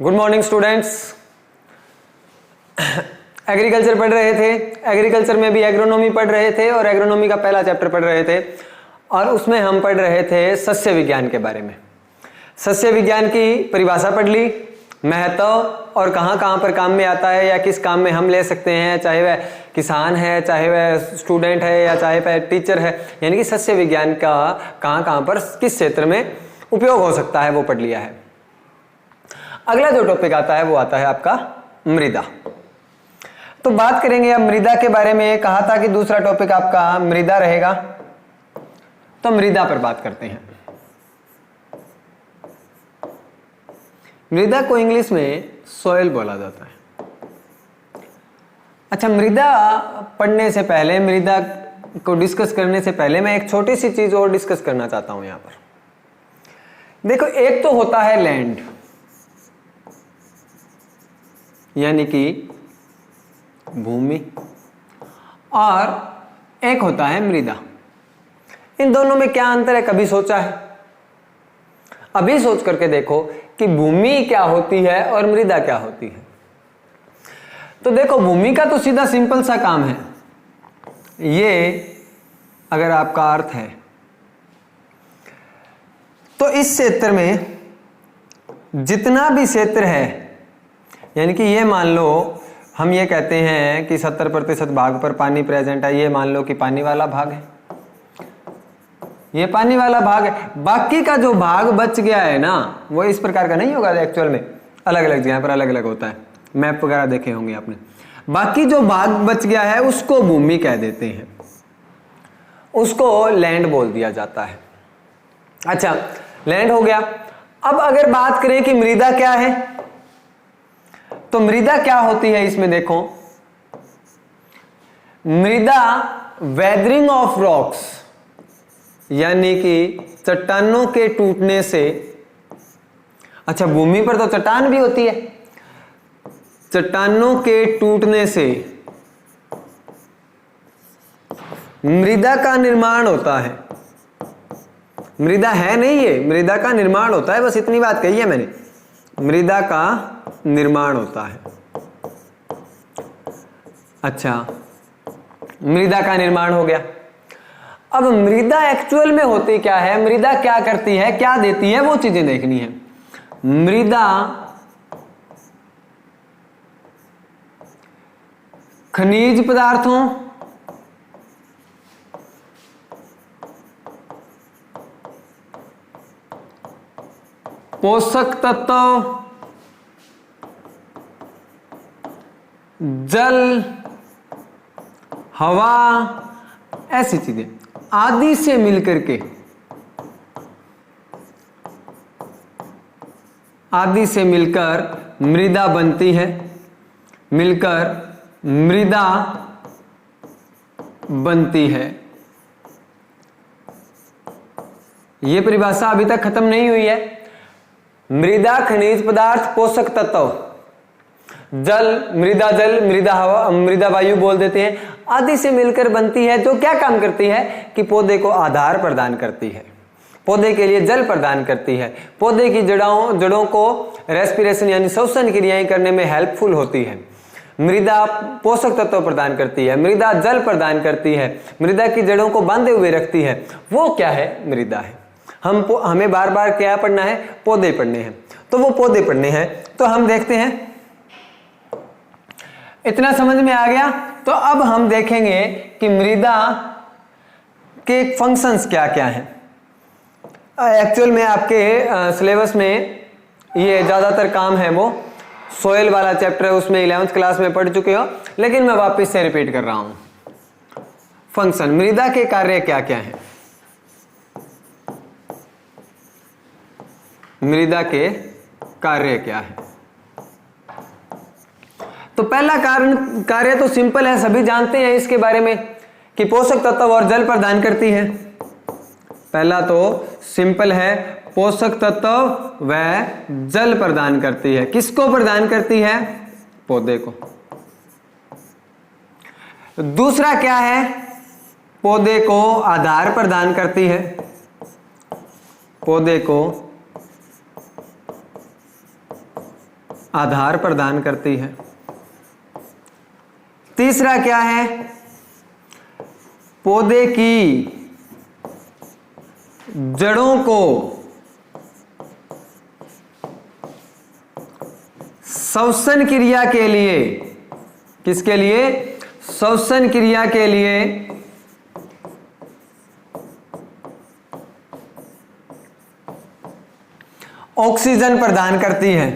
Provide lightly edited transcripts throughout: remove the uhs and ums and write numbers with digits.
Good morning students. Agriculture पढ़ रहे थे, एग्रीकल्चर में भी एग्रोनॉमी पढ़ रहे थे और एग्रोनॉमी का पहला चैप्टर पढ़ रहे थे और उसमें हम पढ़ रहे थे सस्य विज्ञान के बारे में। सस्य विज्ञान की परिभाषा पढ़ ली, महत्व और कहाँ कहाँ पर काम में आता है या किस काम में हम ले सकते हैं, चाहे वह किसान है, चाहे वह स्टूडेंट है या चाहे वह टीचर है, यानी कि सस्य विज्ञान का कहाँ कहाँ पर किस क्षेत्र में उपयोग हो सकता है वो पढ़ लिया है। अगला जो टॉपिक आता है वो आता है आपका मृदा। तो बात करेंगे अब मृदा के बारे में। कहा था कि दूसरा टॉपिक आपका मृदा रहेगा, तो मृदा पर बात करते हैं। मृदा को इंग्लिश में सॉइल बोला जाता है। अच्छा, मृदा पढ़ने से पहले, मृदा को डिस्कस करने से पहले मैं एक छोटी सी चीज और डिस्कस करना चाहता हूं यहां पर। देखो, एक तो होता है लैंड, यानी कि भूमि, और एक होता है मृदा। इन दोनों में क्या अंतर है, कभी सोचा है? अभी सोच करके देखो कि भूमि क्या होती है और मृदा क्या होती है। तो देखो, भूमि का तो सीधा सिंपल सा काम है, ये अगर आपका अर्थ है तो इस क्षेत्र में जितना भी क्षेत्र है, यानी कि ये मान लो हम ये कहते हैं कि 70% भाग पर पानी प्रेजेंट है, ये मान लो कि पानी वाला भाग है, ये पानी वाला भाग है। बाकी का जो भाग बच गया है ना, वो इस प्रकार का नहीं होगा, एक्चुअल में अलग अलग जगह पर अलग अलग होता है, मैप वगैरह देखे होंगे आपने। बाकी जो भाग बच गया है उसको भूमि कह देते हैं, उसको लैंड बोल दिया जाता है। अच्छा, लैंड हो गया। अब अगर बात करें कि मृदा क्या है, तो मृदा क्या होती है इसमें देखो, मृदा वेदरिंग ऑफ रॉक्स, यानी कि चट्टानों के टूटने से। अच्छा, भूमि पर तो चट्टान भी होती है, चट्टानों के टूटने से मृदा का निर्माण होता है। मृदा है नहीं, ये मृदा का निर्माण होता है, बस इतनी बात कही है मैंने, मृदा का निर्माण होता है। अच्छा, मृदा का निर्माण हो गया। अब मृदा एक्चुअल में होती क्या है, मृदा क्या करती है, क्या देती है, वो चीजें देखनी है। मृदा खनिज पदार्थों, पोषक तत्व, जल, हवा, ऐसी चीजें आदि से मिलकर के, आदि से मिलकर मृदा बनती है, मिलकर मृदा बनती है। यह परिभाषा अभी तक खत्म नहीं हुई है। मृदा खनिज पदार्थ, पोषक तत्व, जल, मृदा जल, मृदा हवा, मृदा वायु बोल देते हैं, आदि से मिलकर बनती है। जो क्या काम करती है कि पौधे को आधार प्रदान करती है, पौधे के लिए जल प्रदान करती है, पौधे की जड़ों को रेस्पिरेशन यानी श्वसन क्रियाएं करने में हेल्पफुल होती है। मृदा पोषक तत्व प्रदान करती है, मृदा जल प्रदान करती है, मृदा की जड़ों को बांधे हुए रखती है। वो क्या है, मृदा है। हमें बार बार क्या पढ़ना है, पौधे पढ़ने हैं, तो वो पौधे पढ़ने हैं। तो हम देखते हैं, इतना समझ में आ गया। तो अब हम देखेंगे कि मृदा के फंक्शंस क्या क्या हैं। एक्चुअल में आपके सिलेबस में ये ज्यादातर काम है वो सोयल वाला चैप्टर है, उसमें 11th क्लास में पढ़ चुके हो, लेकिन मैं वापस से रिपीट कर रहा हूं। फंक्शन, मृदा के कार्य क्या क्या हैं, मृदा के कार्य क्या है। तो पहला कार्य तो सिंपल है, सभी जानते हैं इसके बारे में कि पोषक तत्व और जल प्रदान करती है। पहला तो सिंपल है, पोषक तत्व व जल प्रदान करती है। किसको प्रदान करती है, पौधे को। दूसरा क्या है, पौधे को आधार प्रदान करती है, पौधे को आधार प्रदान करती है। तीसरा क्या है, पौधे की जड़ों को श्वसन क्रिया के लिए, किसके लिए, श्वसन क्रिया के लिए ऑक्सीजन प्रदान करती है।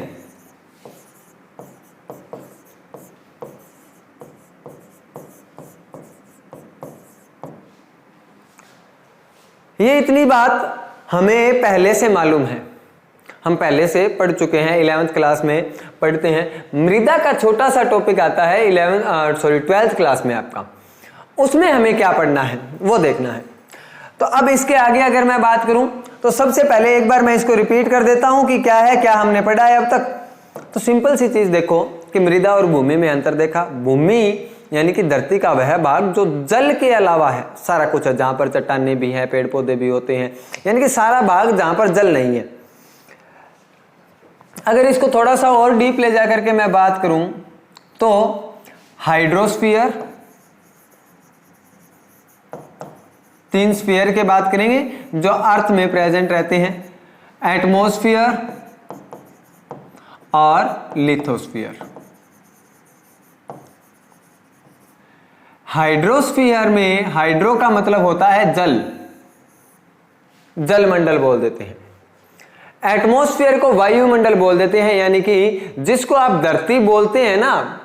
ये इतनी बात हमें पहले से मालूम है, हम पहले से पढ़ चुके हैं, 11th क्लास में पढ़ते हैं। मृदा का छोटा सा टॉपिक आता है 12th क्लास में आपका, उसमें हमें क्या पढ़ना है वो देखना है। तो अब इसके आगे अगर मैं बात करूं तो सबसे पहले एक बार मैं इसको रिपीट कर देता हूं कि क्या है, क्या हमने पढ़ा है अब तक। तो सिंपल सी चीज देखो कि मृदा और भूमि में अंतर देखा। भूमि यानी कि धरती का वह भाग जो जल के अलावा है, सारा कुछ है, जहां पर चट्टानें भी हैं, पेड़ पौधे भी होते हैं, यानी कि सारा भाग जहां पर जल नहीं है। अगर इसको थोड़ा सा और डीप ले जाकर के मैं बात करूं तो हाइड्रोस्फीयर, 3 स्फीयर की बात करेंगे जो अर्थ में प्रेजेंट रहते हैं, एटमॉस्फेयर और लिथोस्फीयर। हाइड्रोस्फीयर में हाइड्रो का मतलब होता है जल, जलमंडल बोल देते हैं। एटमॉस्फेयर को वायुमंडल बोल देते हैं, यानी कि जिसको आप धरती बोलते हैं ना,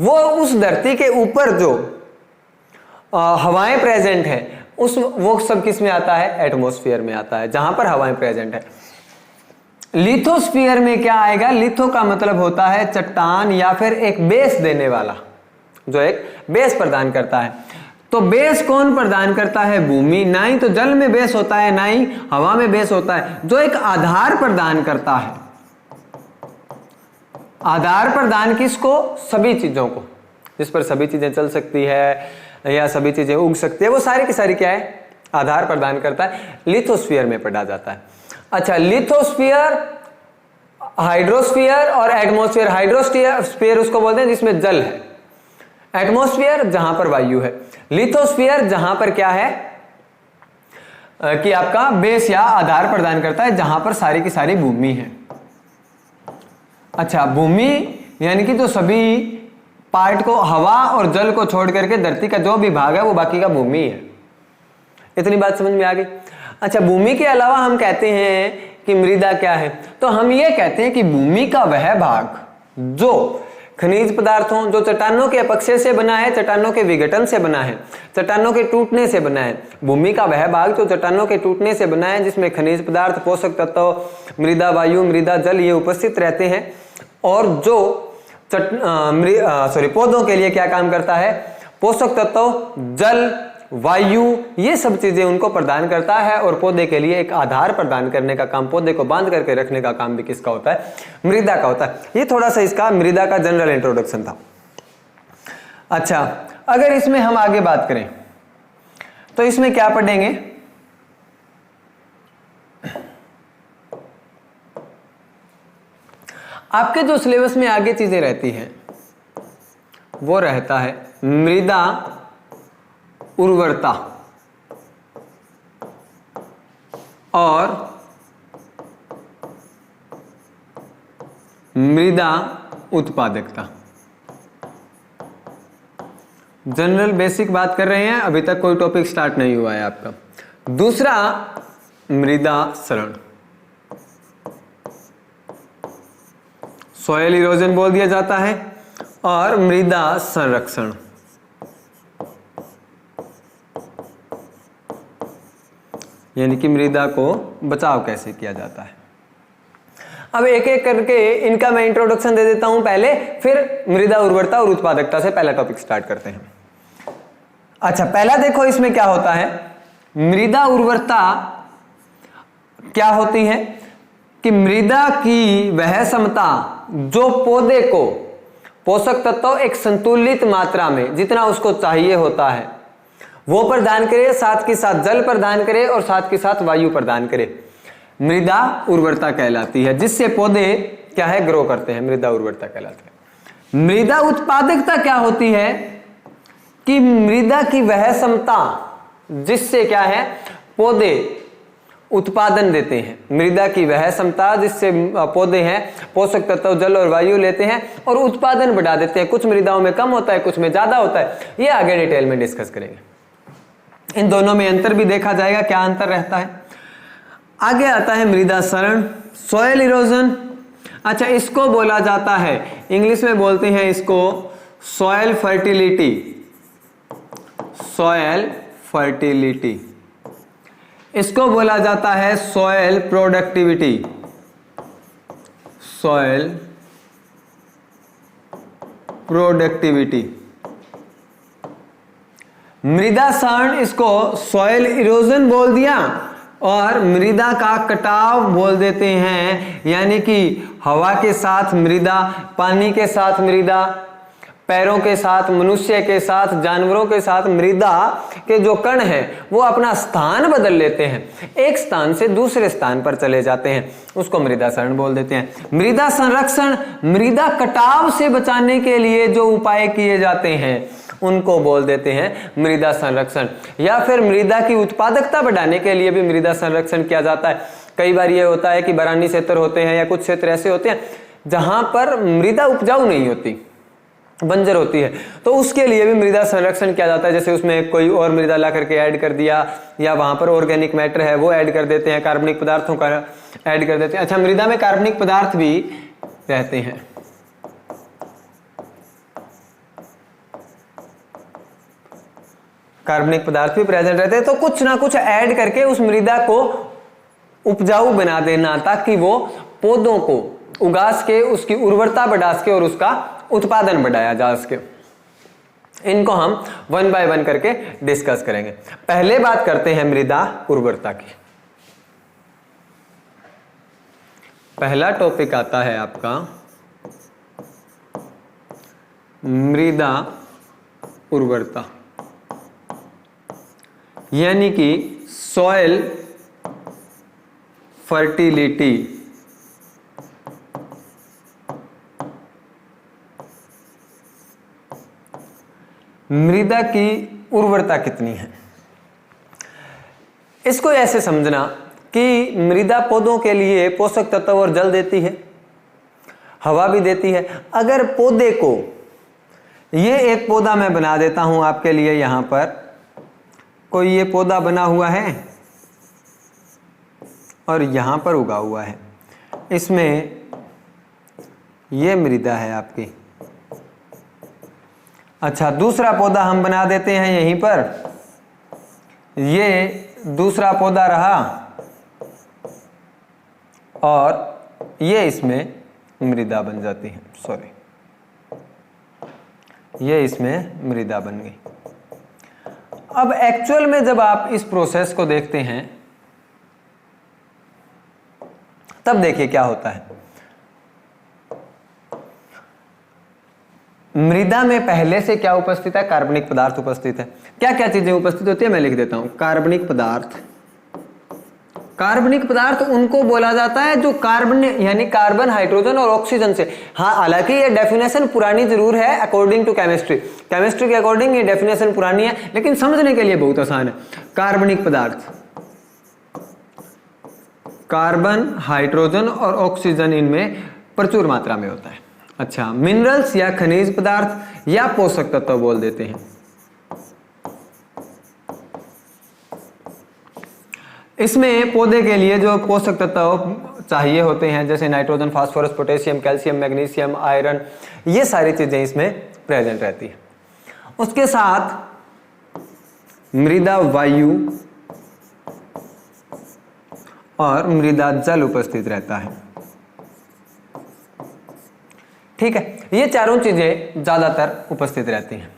वो उस धरती के ऊपर जो हवाएं प्रेजेंट है वो सब किस में आता है, एटमॉस्फेयर में आता है, जहां पर हवाएं प्रेजेंट है। लिथोस्फीयर में क्या आएगा, लिथो का मतलब होता है चट्टान या फिर एक बेस देने वाला, जो एक बेस प्रदान करता है। तो बेस कौन प्रदान करता है, भूमि। ना ही तो जल में बेस होता है, ना ही हवा में बेस होता है, जो एक आधार प्रदान करता है। आधार प्रदान किसको, सभी चीजों को, जिस पर सभी चीजें चल सकती है या सभी चीजें उग सकती है, वो सारी की सारी क्या है, आधार प्रदान करता है। लिथोस्फीयर में पढ़ा जाता है। अच्छा, लिथोस्फीयर, हाइड्रोस्फीयर और एटमॉस्फेयर। हाइड्रोस्फीयर उसको बोलते हैं जिसमें जल है, एटमॉस्फेयर जहां पर वायु है, लिथोस्फीयर जहां पर क्या है कि आपका बेस या आधार प्रदान करता है, जहां पर सारी की सारी भूमि है। अच्छा, भूमि यानी कि जो सभी पार्ट को, हवा और जल को छोड़ करके धरती का जो भी भाग है वो बाकी का भूमि है। इतनी बात समझ में आ गई। अच्छा, भूमि के अलावा हम कहते हैं कि मृदा क्या है, तो हम ये कहते हैं कि भूमि का वह भाग जो खनिज पदार्थों, जो चट्टानों के अपक्षय से बना है, चट्टानों के विघटन से बना है, चट्टानों के टूटने से बना है। भूमि का वह भाग जो चट्टानों के टूटने से बना है, जिसमें खनिज पदार्थ, पोषक तत्व, मृदा वायु, मृदा जल ये उपस्थित रहते हैं, और जो पौधों के लिए क्या काम करता है, पोषक तत्व, जल, वायु, ये सब चीजें उनको प्रदान करता है। और पौधे के लिए एक आधार प्रदान करने का काम, पौधे को बांध करके रखने का काम भी किसका होता है, मृदा का होता है। ये थोड़ा सा इसका मृदा का जनरल इंट्रोडक्शन था। अच्छा, अगर इसमें हम आगे बात करें तो इसमें क्या पढ़ेंगे, आपके जो सिलेबस में आगे चीजें रहती हैं वो रहता है मृदा उर्वरता और मृदा उत्पादकता। जनरल बेसिक बात कर रहे हैं, अभी तक कोई टॉपिक स्टार्ट नहीं हुआ है आपका। दूसरा मृदा क्षरण, सॉयल इरोजन बोल दिया जाता है, और मृदा संरक्षण। यानी कि मृदा को बचाव कैसे किया जाता है। अब एक एक करके इनका मैं इंट्रोडक्शन दे देता हूं पहले, फिर मृदा उर्वरता और उत्पादकता से पहला टॉपिक स्टार्ट करते हैं। अच्छा, पहला देखो इसमें क्या होता है, मृदा उर्वरता क्या होती है कि मृदा की वह क्षमता जो पौधे को पोषक तत्व एक संतुलित मात्रा में, जितना उसको चाहिए होता है, वो प्रदान करे, साथ के साथ जल प्रदान करे और साथ के साथ वायु प्रदान करे, मृदा उर्वरता कहलाती है। जिससे पौधे क्या है, ग्रो करते हैं, मृदा उर्वरता कहलाते हैं। मृदा उत्पादकता क्या होती है कि मृदा की वह क्षमता जिससे क्या है, पौधे उत्पादन देते हैं। मृदा की वह क्षमता जिससे पौधे हैं पोषक तत्व जल और वायु लेते हैं और उत्पादन बढ़ा देते हैं। कुछ मृदाओं में कम होता है, कुछ में ज्यादा होता है, ये आगे डिटेल में डिस्कस करेंगे। इन दोनों में अंतर भी देखा जाएगा, क्या अंतर रहता है। आगे आता है मृदा क्षरण, सॉयल इरोजन। अच्छा, इसको बोला जाता है, इंग्लिश में बोलते हैं इसको सॉयल फर्टिलिटी। सॉयल फर्टिलिटी, इसको बोला जाता है सॉयल प्रोडक्टिविटी। Soil productivity. मृदा क्षरण इसको सॉयल इरोजन बोल दिया और मृदा का कटाव बोल देते हैं, यानी कि हवा के साथ मृदा, पानी के साथ मृदा, पैरों के साथ, मनुष्य के साथ, जानवरों के साथ मृदा के जो कण हैं वो अपना स्थान बदल लेते हैं, एक स्थान से दूसरे स्थान पर चले जाते हैं, उसको मृदा क्षरण बोल देते हैं। मृदा संरक्षण, मृदा कटाव से बचाने के लिए जो उपाय किए जाते हैं उनको बोल देते हैं मृदा संरक्षण। या फिर मृदा की उत्पादकता बढ़ाने के लिए भी मृदा संरक्षण किया जाता है। कई बार ये होता है कि बरानी क्षेत्र होते हैं या कुछ क्षेत्र ऐसे होते हैं जहां पर मृदा उपजाऊ नहीं होती, बंजर होती है, तो उसके लिए भी मृदा संरक्षण किया जाता है। जैसे उसमें कोई और मृदा ला करके ऐड कर दिया, या वहां पर ऑर्गेनिक मैटर है वो ऐड कर देते हैं, कार्बनिक पदार्थों का ऐड कर देते हैं। अच्छा, मृदा में कार्बनिक पदार्थ भी रहते हैं। कार्बनिक पदार्थ भी प्रेजेंट रहते हैं, तो कुछ ना कुछ ऐड करके उस मृदा को उपजाऊ बना देना, ताकि वो पौधों को उगा सके, उसकी उर्वरता बढ़ा सके और उसका उत्पादन बढ़ाया जा सके। इनको हम वन बाय वन करके डिस्कस करेंगे। पहले बात करते हैं मृदा उर्वरता की। पहला टॉपिक आता है आपका मृदा उर्वरता, यानी कि सॉइल फर्टिलिटी। मृदा की उर्वरता कितनी है, इसको ऐसे समझना कि मृदा पौधों के लिए पोषक तत्व और जल देती है, हवा भी देती है। अगर पौधे को, ये एक पौधा मैं बना देता हूं आपके लिए, यहां पर कोई ये पौधा बना हुआ है और यहां पर उगा हुआ है, इसमें ये मृदा है आपकी। अच्छा, दूसरा पौधा हम बना देते हैं यहीं पर, ये दूसरा पौधा रहा और ये इसमें मृदा बन जाती है, सॉरी, ये इसमें मृदा बन गई। अब एक्चुअल में जब आप इस प्रोसेस को देखते हैं तब देखिए क्या होता है। मृदा में पहले से क्या उपस्थित है, कार्बनिक पदार्थ उपस्थित है। क्या क्या चीजें उपस्थित होती है मैं लिख देता हूं। कार्बनिक पदार्थ, कार्बनिक पदार्थ उनको बोला जाता है जो कार्बन यानी कार्बन, हाइड्रोजन और ऑक्सीजन से, हाँ हालांकि ये डेफिनेशन पुरानी जरूर है अकॉर्डिंग टू केमिस्ट्री, केमिस्ट्री के अकॉर्डिंग ये डेफिनेशन पुरानी है, लेकिन समझने के लिए बहुत आसान है। कार्बनिक पदार्थ, कार्बन, हाइड्रोजन और ऑक्सीजन इनमें प्रचुर मात्रा में होता है। अच्छा, मिनरल्स या खनिज पदार्थ या पोषक तत्व बोल देते हैं। इसमें पौधे के लिए जो पोषक तत्व चाहिए होते हैं, जैसे nitrogen, phosphorus, potassium, calcium, magnesium, iron, ये सारी चीजें इसमें प्रेजेंट रहती है। उसके साथ मृदा वायु और मृदा जल उपस्थित रहता है। ठीक है, ये चारों चीजें ज्यादातर उपस्थित रहती हैं।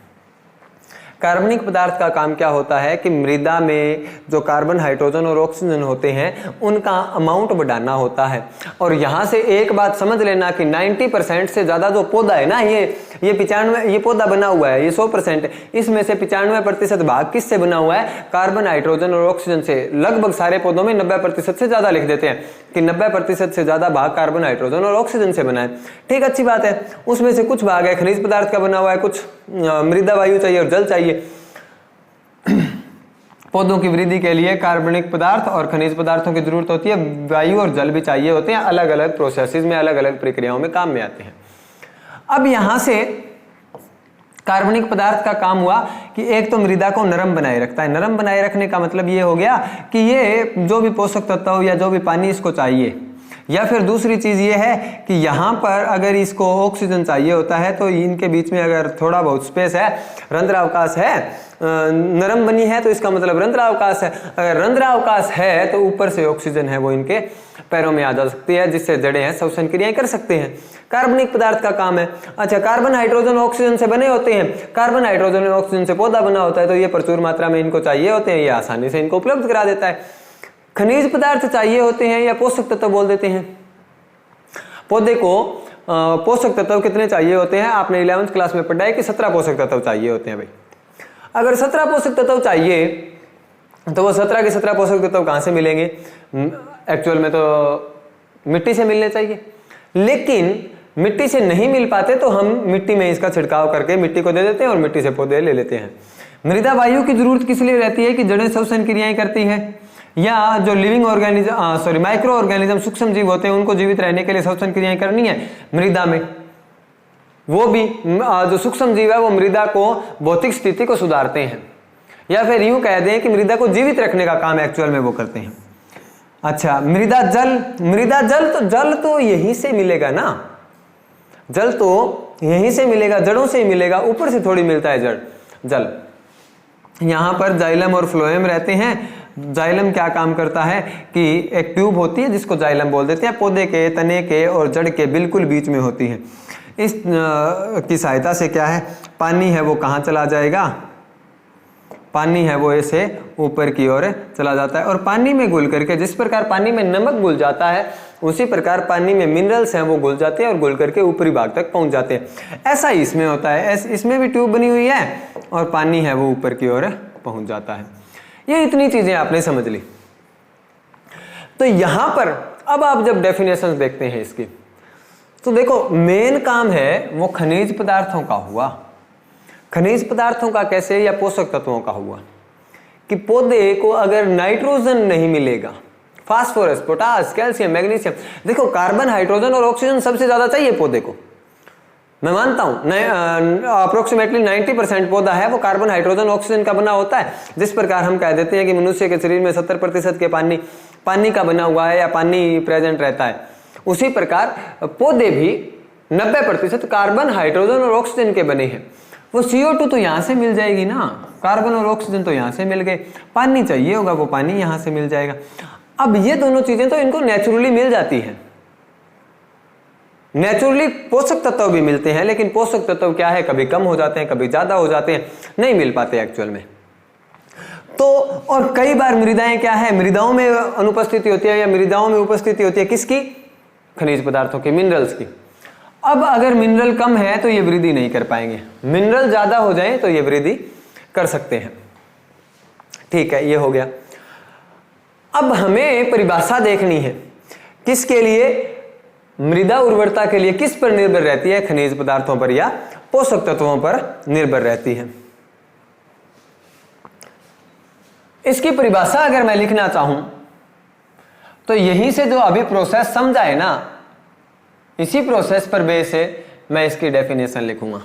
कार्बनिक पदार्थ का काम क्या होता है कि मृदा में जो कार्बन, हाइड्रोजन और ऑक्सीजन होते हैं उनका अमाउंट बढ़ाना होता है। और यहाँ से एक बात समझ लेना कि 90% से ज़्यादा जो पौधा है ना, ये 95, ये पौधा बना हुआ है, ये 100% है, इसमें से 95% भाग किससे बना हुआ है? कार्बन, हाइड्रोजन और ऑक्सीजन से। लगभग सारे पौधों में 90% से ज़्यादा लिख देते हैं कि 90% से ज़्यादा भाग कार्बन, हाइड्रोजन और ऑक्सीजन से बना है। ठीक, अच्छी बात है। उसमें से कुछ भाग है खनिज पदार्थ का बना हुआ है, कुछ मृदा वायु चाहिए और जल चाहिए। पौधों की वृद्धि के लिए कार्बनिक पदार्थ और खनिज पदार्थों की जरूरत होती है, वायु और जल भी चाहिए होते हैं, अलग अलग प्रोसेसेस में, अलग अलग प्रक्रियाओं में काम में आते हैं। अब यहां से कार्बनिक पदार्थ का काम हुआ कि एक तो मृदा को नरम बनाए रखता है। नरम बनाए रखने का मतलब ये हो गया कि ये जो भी पोषक तत्व या जो भी पानी इसको चाहिए, या फिर दूसरी चीज ये है कि यहाँ पर अगर इसको ऑक्सीजन चाहिए होता है तो इनके बीच में अगर थोड़ा बहुत स्पेस है, रंध्रावकाश है, नरम बनी है तो इसका मतलब रंध्रावकाश है। अगर रंध्रावकाश है तो ऊपर से ऑक्सीजन है वो इनके पैरों में आ जा सकती है, जिससे जड़ें हैं श्वसन क्रियाएं कर सकते हैं। कार्बनिक पदार्थ का काम है। अच्छा, कार्बन, हाइड्रोजन, ऑक्सीजन से बने होते हैं। कार्बन, हाइड्रोजन और ऑक्सीजन से पौधा बना होता है तो ये प्रचुर मात्रा में इनको चाहिए होते हैं, ये आसानी से इनको उपलब्ध करा देता है। खनिज पदार्थ चाहिए होते हैं या पोषक तत्व बोल देते हैं। पौधे को पोषक तत्व कितने चाहिए होते हैं? आपने 11वीं क्लास में पढ़ा है कि 17 पोषक तत्व चाहिए होते हैं भाई। अगर 17 पोषक तत्व चाहिए तो वो 17 के 17 पोषक तत्व कहां से मिलेंगे? एक्चुअल में तो मिट्टी से मिलने चाहिए, लेकिन मिट्टी से नहीं मिल पाते तो हम मिट्टी में इसका छिड़काव करके मिट्टी को दे देते हैं और मिट्टी से पौधे ले लेते हैं। मृदा वायु की जरूरत किस लिए रहती है? कि जड़ें श्वसन क्रियाएं करती है, या जो लिविंग ऑर्गेनिज्म माइक्रो ऑर्गेनिज्म सूक्ष्म जीव होते हैं उनको जीवित रहने के लिए श्वसन क्रियाएं करनी है मृदा में। वो भी जो सूक्ष्म जीव है वो मृदा को भौतिक स्थिति को सुधारते हैं, या फिर यूं कह दें कि मृदा को जीवित रखने का काम एक्चुअल में वो करते हैं। अच्छा, मृदा जल तो यहीं से मिलेगा ना, जल तो यहीं से मिलेगा, जड़ों से ही मिलेगा, ऊपर से थोड़ी मिलता है जल। यहां पर जाइलम और फ्लोएम रहते हैं। जाइलम क्या काम करता है कि एक ट्यूब होती है जिसको जाइलम बोल देते हैं, पौधे के तने के और जड़ के बिल्कुल बीच में होती है। इस की सहायता से क्या है, पानी है वो कहाँ चला जाएगा? पानी है वो ऐसे ऊपर की ओर चला जाता है, और पानी में घुल करके, जिस प्रकार पानी में नमक घुल जाता है उसी प्रकार पानी में मिनरल्स हैं वो घुल जाते हैं और घुल करके ऊपरी भाग तक पहुंच जाते हैं। ऐसा ही इसमें होता है, इसमें भी ट्यूब बनी हुई है और पानी है वो ऊपर की ओर पहुंच जाता है। ये इतनी चीजें आपने समझ ली। तो यहां पर अब आप जब डेफिनेशंस देखते हैं इसकी, तो देखो मेन काम है वो खनिज पदार्थों का हुआ। खनिज पदार्थों का कैसे? या पोषक तत्वों का हुआ कि पौधे को अगर नाइट्रोजन नहीं मिलेगा, फास्फोरस, पोटास, कैल्शियम, मैग्नीशियम, देखो कार्बन, हाइड्रोजन और ऑक्सीजन सबसे ज्यादा चाहिए पौधे को, मैं मानता हूं। अप्रोक्सीमेटली 90% पौधा है वो कार्बन, हाइड्रोजन, ऑक्सीजन का बना होता है। जिस प्रकार हम कह देते हैं कि मनुष्य के शरीर में 70% के पानी का बना हुआ है या पानी प्रेजेंट रहता है, उसी प्रकार पौधे भी 90% कार्बन, हाइड्रोजन और ऑक्सीजन के बने हैं। वो CO2 तो यहां से मिल जाएगी ना, कार्बन और ऑक्सीजन तो यहां से मिल गए, पानी चाहिए होगा वो पानी यहां से मिल जाएगा। अब ये दोनों चीजें तो इनको नेचुरली मिल जाती हैं, नेचुरली पोषक तत्व भी मिलते हैं, लेकिन पोषक तत्व क्या है, कभी कम हो जाते हैं, कभी ज्यादा हो जाते हैं, नहीं मिल पाते एक्चुअल में। तो और कई बार मृदाएं क्या है, मृदाओं में अनुपस्थिति होती है या मृदाओं में उपस्थिति होती है किसकी? खनिज पदार्थों की, मिनरल्स की। अब अगर मिनरल कम है तो ये वृद्धि नहीं कर पाएंगे, मिनरल ज्यादा हो जाए तो ये वृद्धि कर सकते हैं। ठीक है, ये हो गया। अब हमें परिभाषा देखनी है किसके लिए? मृदा उर्वरता के लिए किस पर निर्भर रहती है? खनिज पदार्थों पर या पोषक तत्वों पर निर्भर रहती है। इसकी परिभाषा अगर मैं लिखना चाहूं तो यहीं से जो अभी प्रोसेस समझा है ना, इसी प्रोसेस पर बेस है मैं इसकी डेफिनेशन लिखूंगा।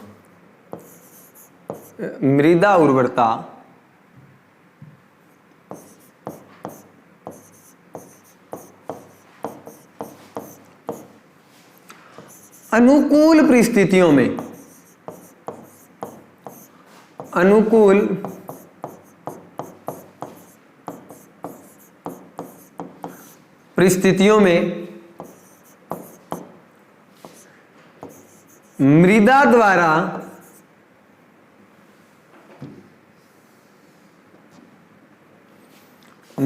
मृदा उर्वरता अनुकूल परिस्थितियों में, अनुकूल परिस्थितियों में मृदा द्वारा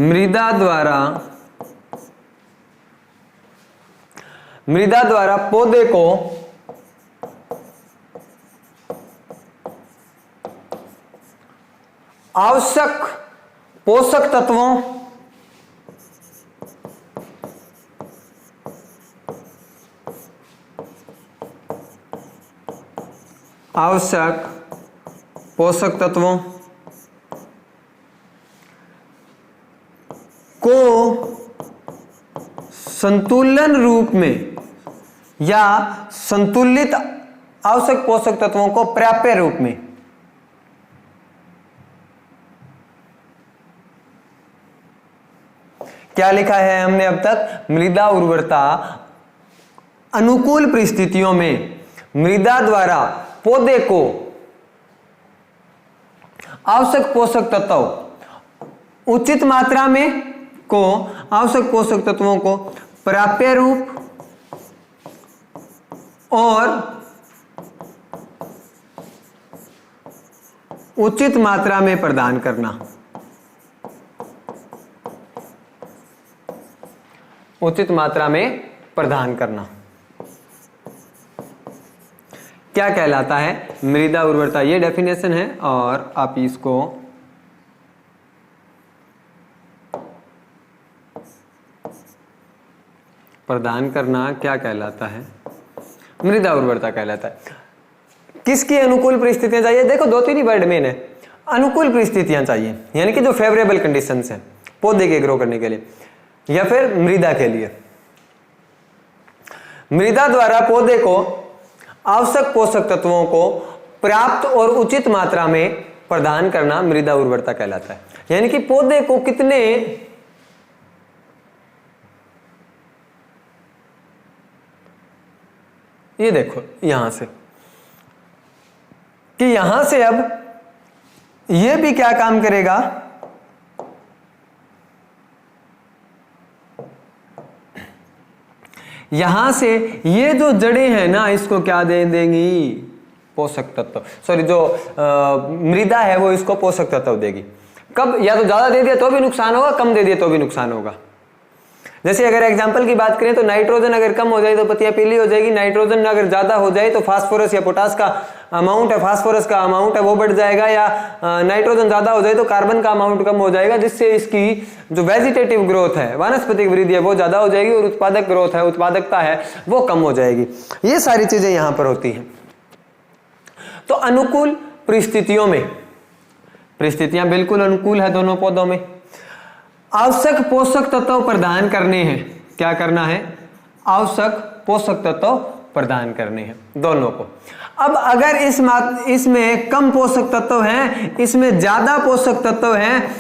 मृदा द्वारा पौधे को आवश्यक पोषक तत्वों को संतुलन रूप में या संतुलित आवश्यक पोषक तत्वों को पर्याप्य रूप में क्या लिखा है हमने अब तक? मृदा उर्वरता अनुकूल परिस्थितियों में मृदा द्वारा पौधे को आवश्यक पोषक तत्व उचित मात्रा में को आवश्यक पोषक तत्वों को पर्याप्य रूप और उचित मात्रा में प्रदान करना। उचित मात्रा में प्रदान करना क्या कहलाता है? मृदा उर्वरता। ये डेफिनेशन है और आप इसको प्रदान करना क्या कहलाता है? मृदा उर्वरता कहलाता है। किसकी अनुकूल परिस्थितियां चाहिए? देखो दो तीन ही वर्ड मेन है। अनुकूल परिस्थितियां चाहिए यानी कि जो फेवरेबल कंडीशंस है पौधे के ग्रो करने के लिए या फिर मृदा के लिए। मृदा द्वारा पौधे को आवश्यक पोषक तत्वों को पर्याप्त और उचित मात्रा में प्रदान करना मृदा उर्वरता कहलाता है। यानी कि पौधे को कितने ये देखो यहां से कि यहां से अब ये भी क्या काम करेगा? यहां से ये जो जड़ें हैं ना इसको क्या दे देंगी? पोषक तत्व। सॉरी जो मृदा है वो इसको पोषक तत्व देगी। कब? या तो ज्यादा दे दिया तो भी नुकसान होगा, कम दे दिया तो भी नुकसान होगा। जैसे अगर एग्जांपल की बात करें तो नाइट्रोजन अगर कम हो जाए तो पत्तियां पीली हो जाएगी, नाइट्रोजन अगर ज्यादा हो जाए तो फास्फोरस या पोटास का अमाउंट है, फास्फोरस का अमाउंट है वो बढ़ जाएगा, या नाइट्रोजन ज्यादा हो जाए तो कार्बन का अमाउंट कम हो जाएगा, जिससे इसकी जो वेजिटेटिव ग्रोथ है, वानस्पतिक वृद्धि है वो ज्यादा हो जाएगी और उत्पादक ग्रोथ है, उत्पादकता है वो कम हो जाएगी। ये सारी चीजें यहां पर होती हैं। तो अनुकूल परिस्थितियों में, परिस्थितियां बिल्कुल अनुकूल है दोनों पौधों में, आवश्यक पोषक तत्व प्रदान करने हैं। क्या करना है? आवश्यक पोषक तत्व प्रदान करने हैं दोनों को। अब अगर इसमें कम पोषक तत्व हैं, इसमें ज्यादा पोषक तत्व हैं,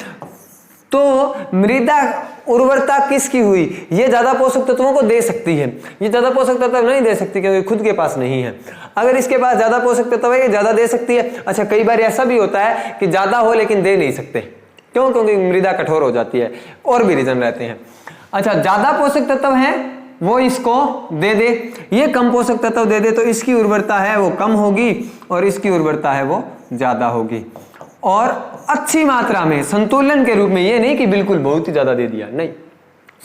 तो मृदा उर्वरता किसकी हुई? ये ज्यादा पोषक तत्वों को दे सकती है, ये ज्यादा पोषक तत्व नहीं दे सकती क्योंकि खुद के पास नहीं है। अगर इसके पास ज्यादा पोषक तत्व है ये ज्यादा दे सकती है। अच्छा कई बार ऐसा भी होता है कि ज्यादा हो लेकिन दे नहीं सकते, क्यों? क्योंकि मृदा कठोर हो जाती है, और भी रीजन रहते हैं। अच्छा ज्यादा पोषक तत्व है वो इसको दे दे, ये कम पोषक तत्व दे दे तो इसकी उर्वरता है वो कम होगी और इसकी उर्वरता है वो ज्यादा होगी। और अच्छी मात्रा में संतुलन के रूप में, ये नहीं कि बिल्कुल बहुत ही ज्यादा दे दिया, नहीं,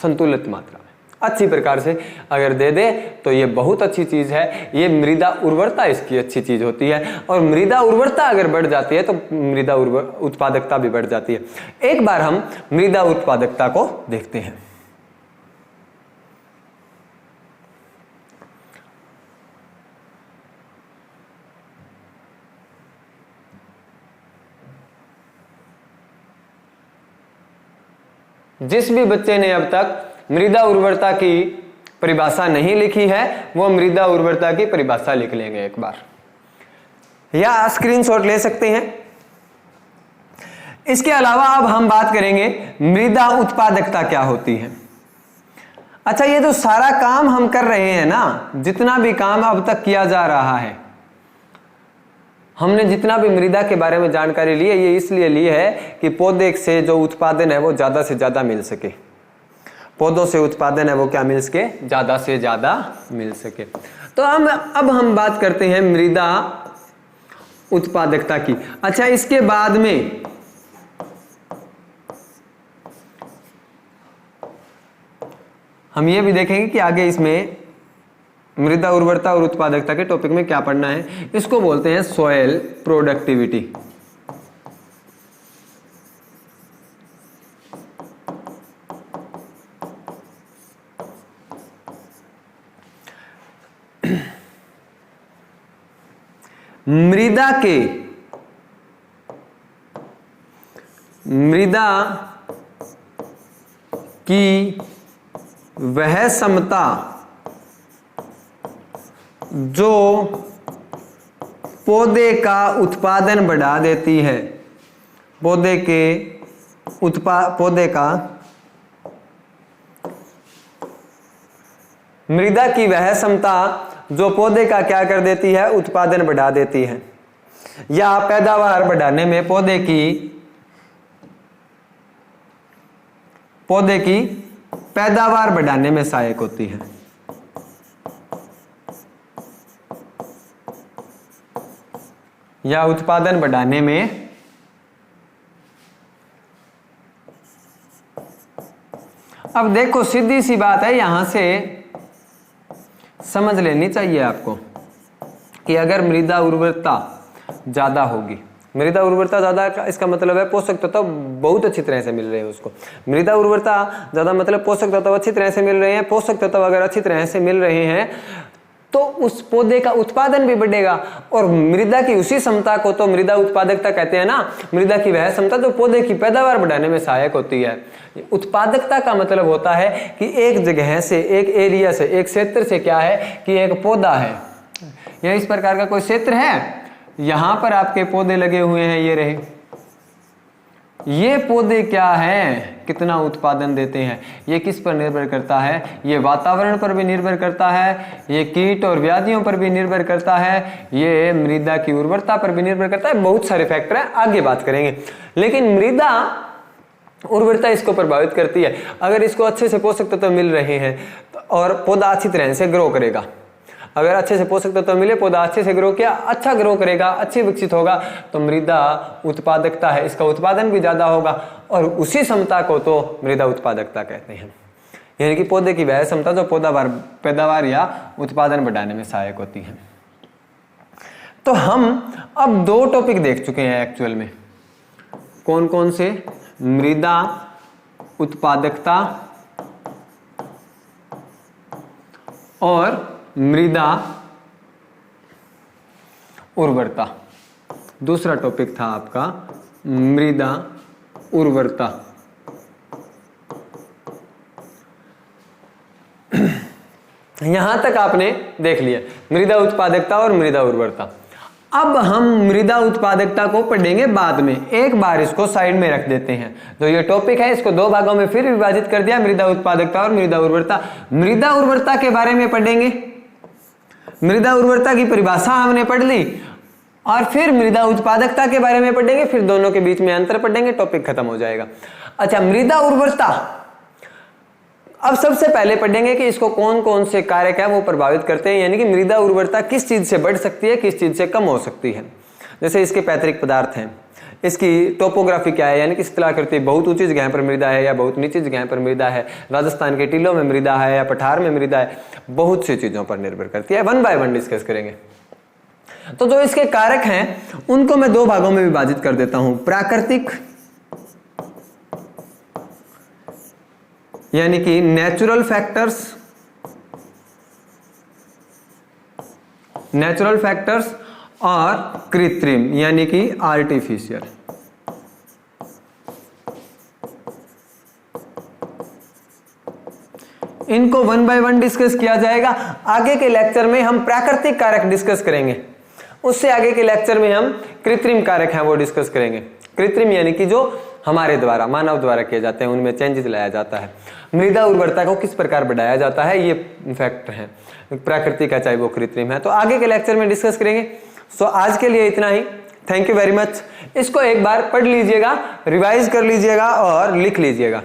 संतुलित मात्रा में अच्छी प्रकार से अगर दे दे तो ये बहुत अच्छी चीज है। ये मृदा उर्वरता इसकी अच्छी चीज होती है। और मृदा उर्वरता अगर बढ़ जाती है तो मृदा उत्पादकता भी बढ़ जाती है। एक बार हम मृदा उत्पादकता को देखते हैं। जिस भी बच्चे ने अब तक मृदा उर्वरता की परिभाषा नहीं लिखी है वो मृदा उर्वरता की परिभाषा लिख लेंगे एक बार, या स्क्रीनशॉट ले सकते हैं। इसके अलावा अब हम बात करेंगे मृदा उत्पादकता क्या होती है। अच्छा ये जो सारा काम हम कर रहे हैं ना, जितना भी काम अब तक किया जा रहा है, हमने जितना भी मृदा के बारे में जानकारी ली है ये इसलिए ली है कि पौधे से जो उत्पादन है वो ज्यादा से ज्यादा मिल सके। पौधों से उत्पादन है वो क्या मिल सके? ज्यादा से ज्यादा मिल सके। तो अब हम बात करते हैं मृदा उत्पादकता की। अच्छा इसके बाद में हम ये भी देखेंगे कि आगे इसमें मृदा उर्वरता और उत्पादकता के टॉपिक में क्या पढ़ना है। इसको बोलते हैं सॉइल प्रोडक्टिविटी। मृदा की वह समता जो पौधे का उत्पादन बढ़ा देती है, पौधे का मृदा की वह क्षमता जो पौधे का क्या कर देती है, उत्पादन बढ़ा देती है या पैदावार बढ़ाने में पौधे की पैदावार बढ़ाने में सहायक होती है। या उत्पादन बढ़ाने में अब देखो सीधी सी बात है, यहां से समझ लेनी चाहिए आपको कि अगर मृदा उर्वरता ज्यादा होगी, मृदा उर्वरता ज्यादा का इसका मतलब है पोषक तत्व बहुत अच्छी तरह से मिल रहे हैं उसको। मृदा उर्वरता ज्यादा मतलब पोषक तत्व अच्छी तरह से मिल रहे हैं। पोषक तत्व अगर अच्छी तरह से मिल रहे हैं तो उस पौधे का उत्पादन भी बढ़ेगा। और मृदा की उसी क्षमता को तो मृदा उत्पादकता कहते हैं ना। मृदा की वह क्षमता जो पौधे की पैदावार बढ़ाने में सहायक होती है। उत्पादकता का मतलब होता है कि एक जगह से, एक एरिया से, एक क्षेत्र से क्या है कि एक पौधा है या इस प्रकार का कोई क्षेत्र है, यहां पर आपके पौधे लगे हुए हैं, ये रहे, ये पौधे क्या है, कितना उत्पादन देते हैं, ये किस पर निर्भर करता है, ये वातावरण पर भी निर्भर करता है, ये कीट और व्याधियों पर भी निर्भर करता है, ये मृदा की उर्वरता पर भी निर्भर करता है। बहुत सारे फैक्टर हैं, आगे बात करेंगे। लेकिन मृदा उर्वरता इसको प्रभावित करती है। अगर इसको अच्छे से पोषक तत्व मिल रहे हैं और पौधा अच्छी तरह से ग्रो करेगा, अगर अच्छे से पोषक तत्व मिले, पौधा अच्छे से ग्रो किया, अच्छा ग्रो करेगा, अच्छे विकसित होगा, तो मृदा उत्पादकता है, इसका उत्पादन भी ज्यादा होगा। और उसी क्षमता को तो मृदा उत्पादकता कहते हैं, यानी कि पौधे की वह क्षमता जो पैदावार या उत्पादन बढ़ाने में सहायक होती है। तो हम अब दो टॉपिक देख चुके हैं एक्चुअल में। कौन कौन से? मृदा उत्पादकता और मृदा उर्वरता। दूसरा टॉपिक था आपका मृदा उर्वरता। यहां तक आपने देख लिया मृदा उत्पादकता और मृदा उर्वरता। अब हम मृदा उत्पादकता को पढ़ेंगे बाद में। एक बार इसको साइड में रख देते हैं। तो ये टॉपिक है, इसको दो भागों में फिर विभाजित कर दिया, मृदा उत्पादकता और मृदा उर्वरता। मृदा उर्वरता के बारे में पढ़ेंगे, मृदा उर्वरता की परिभाषा हमने पढ़ ली, और फिर मृदा उत्पादकता के बारे में पढ़ेंगे, फिर दोनों के बीच में अंतर पढ़ेंगे, टॉपिक खत्म हो जाएगा। अच्छा, मृदा उर्वरता अब सबसे पहले पढ़ेंगे कि इसको कौन कौन से कारक है वो प्रभावित करते हैं, यानी कि मृदा उर्वरता किस चीज से बढ़ सकती है, किस चीज से कम हो सकती है। जैसे इसके पैतृक पदार्थ हैं, इसकी टोपोग्राफी क्या है, यानी कि स्थलाकृति, बहुत ऊंची जगह पर मृदा है या बहुत नीची जगह पर मृदा है, राजस्थान के टीलों में मृदा है या पठार में मृदा है, बहुत सी चीजों पर निर्भर करती है। वन बाय वन डिस्कस करेंगे। तो जो इसके कारक हैं उनको मैं दो भागों में विभाजित कर देता हूं। प्राकृतिक यानी कि नेचुरल फैक्टर्स और कृत्रिम यानी कि आर्टिफिशियल। इनको वन बाय वन डिस्कस किया जाएगा। आगे के लेक्चर में हम प्राकृतिक कारक डिस्कस करेंगे, उससे आगे के लेक्चर में हम कृत्रिम कारक हैं वो डिस्कस करेंगे। कृत्रिम यानी कि जो हमारे द्वारा, मानव द्वारा किए जाते हैं, उनमें चेंजेस लाया जाता है। मृदा उर्वरता को किस प्रकार बढ़ाया जाता है, ये फैक्टर है, प्राकृतिक है चाहे वो कृत्रिम है। तो आगे के लेक्चर में डिस्कस करेंगे। सो आज के लिए इतना ही। Thank you very much. इसको एक बार पढ़ लीजिएगा, रिवाइज कर लीजिएगा और लिख लीजिएगा।